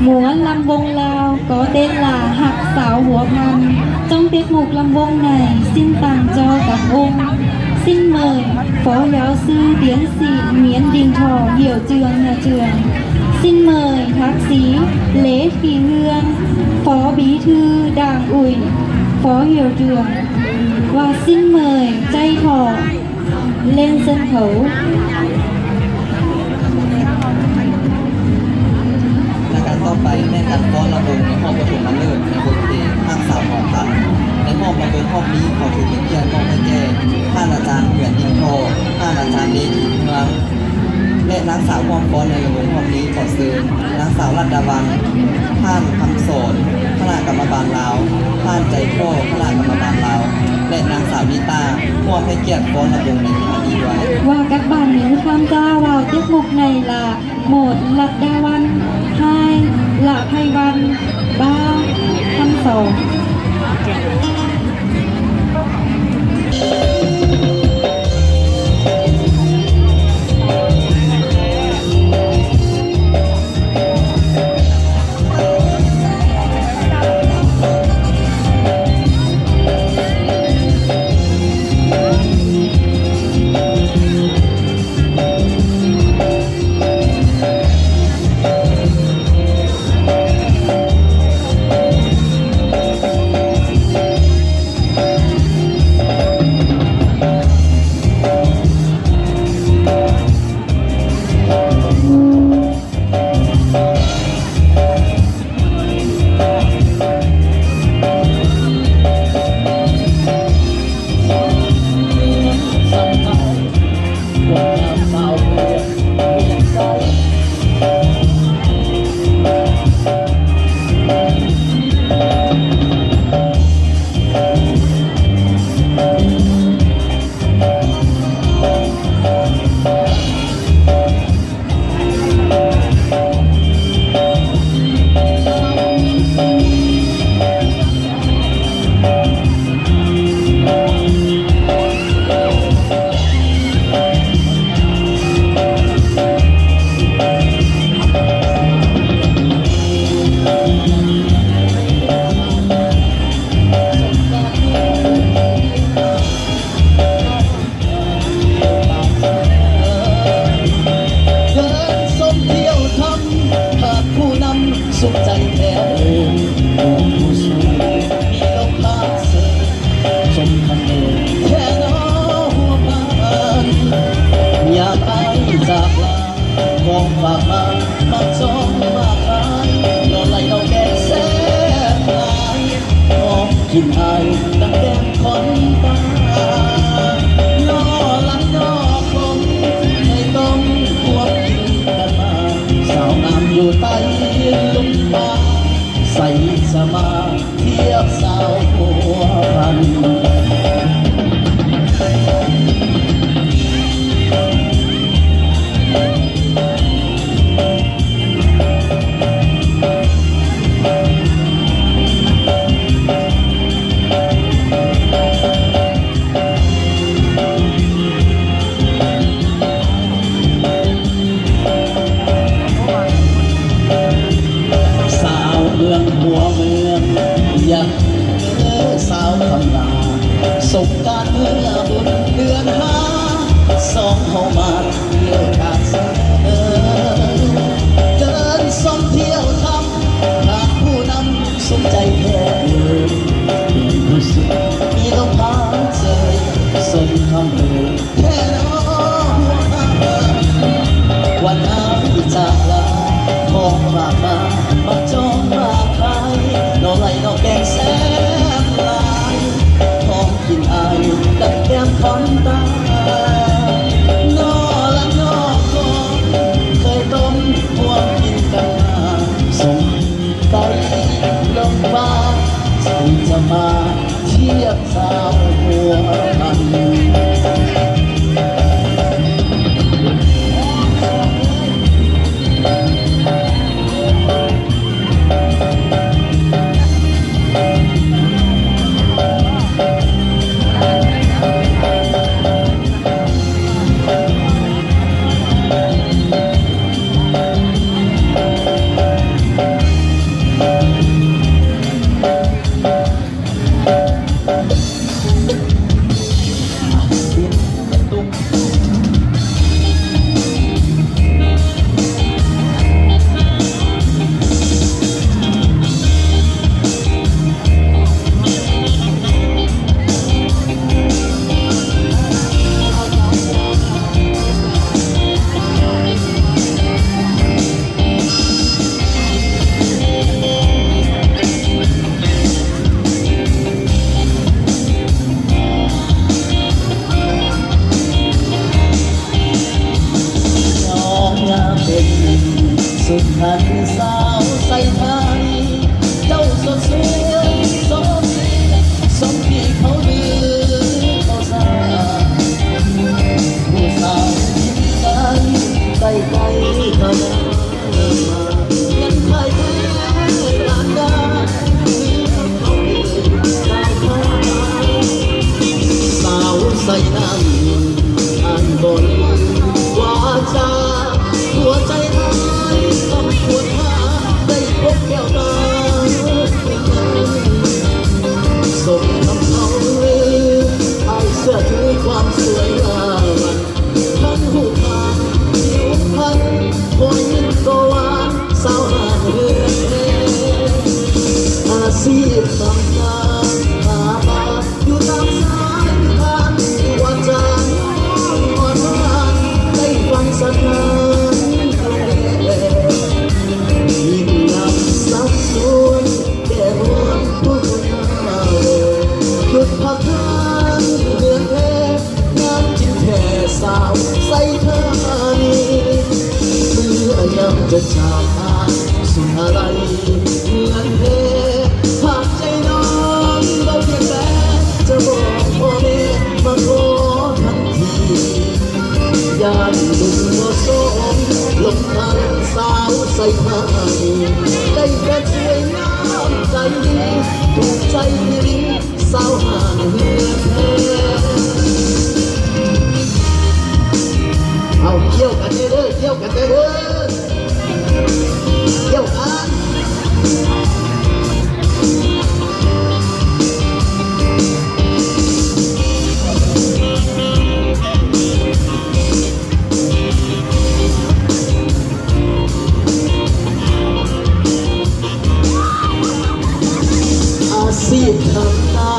หมวนลำวงลาวก็เต้นลาหักสาวหัวพันจ้องเต็กหมกลำวงในสิ้นต่างจอกับองค์สิ้นเมยฝอยาวซื้อเตียนสีเหมียนดิงทอเหี่ยวเจืองเจืองสิ้นเมยทักสีเละฝีเฮือนฝอบีทือด่างอุ่ยฝอเหี่ยวเจืองว่าสิ้นเมยใจทอเล่นเส้นเขาต่อไปแม่กันฟ้อนระวงในห้องประชุมมาเลิศในบทเพลงห้างสาวหอพันในห้องระวงห้องนี้ขอถือเป็นเกียรติมอบให้แก่ท่านอาจารย์เหมือนดิงโทท่านอาจารย์เล็กเมืองและนางสาวความฟ้อนในระวงห้องนี้ขอเชิญนางสาวรัตดาวันท่านคำสอนคณะกรรมการลาวท่านใจโก้คณะกรรมการลาวและนางสาวนิตามอบให้เกียรติฟ้อนระวงในที่นี้ด้วยว่ากับบ้านหนึ่งคำจ้าวาวติ๊กมุกในลาโหมดลัดดาวันไฮละไพวันบ้าคำสองสุขใจแท้ผู้สูงมีลมพาเสือสมคันเดินแค่น้อหัวพานอยากอายจากลาของฝากมาจองมาขายนอนไหลเราแก่แสนหลายมองกินอายดังแก้มคนบ้านอหลังนอคงให้ต้องควบกินกันมาสาวงามอยู่ใต้ลมใส่สมาเทียบสาวหัวพันอยากเจอสาวคำลาสบการเมื่อบุญเดือนห้าสองเข้ามาเที่ยวการเสนอเดินส่องเที่ยวทำหากผู้นำสมใจแท้รู้สึกมีลมพาเจยสนคำเอ่ยแค่น้อหัววันหาจากลาของฝากมาจองมาขายนอไหลนอแกงแสนลายของกินอายดัง ชีพทำงานหามาอยู่ตามสายทางว่าจะนอนอ่อนได้ฟังสักนานยิ่งนำสักส่วนแก่หัวผู้คนหน้าหยุดพักทางเดือนแท้งานจิ้มแค่สาวใส่เธอนี้เมื่อยังจะจากทางสุดอะไรเหมือนเพหากใจน้องเราเพียงแต่จะบอกพ่อแม่มาขอทันทียานดุงว่าสมลงทางสาวใส่ผ้าได้แค่สวยงามใจดีถูกใจดีสาวหางเหือแท้เอาเที่ยวกันเด้อเที่ยวกันเด้อเที่ยวกันอาชีพทำนา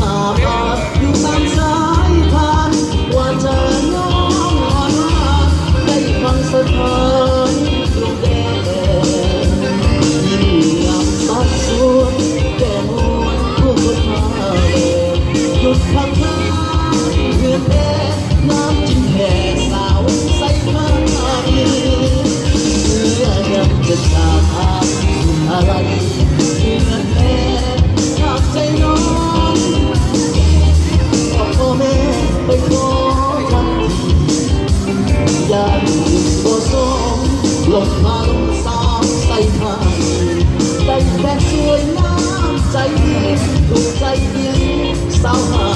หาปลาอยู่ตามสายทานว่าจะน้องอ่อนหวานได้ฟังสถานลงแดงยิ่งงามสัดส่วนแก่มวลผู้คนมาแลหยุดพักทางเพื่อนแด่น้ำจิ้มแค่สาวใส่ผ้าเมื่อยังจะจากทางอะไรเพื่อนแด่หากใจน้องบอกพ่อแม่ไปขอทันทีอย่าดูบ่สมลงมาลงสาวใส่ผ้าได้แค่สวยน้ำใจดีถูกใจเพียงสาวหา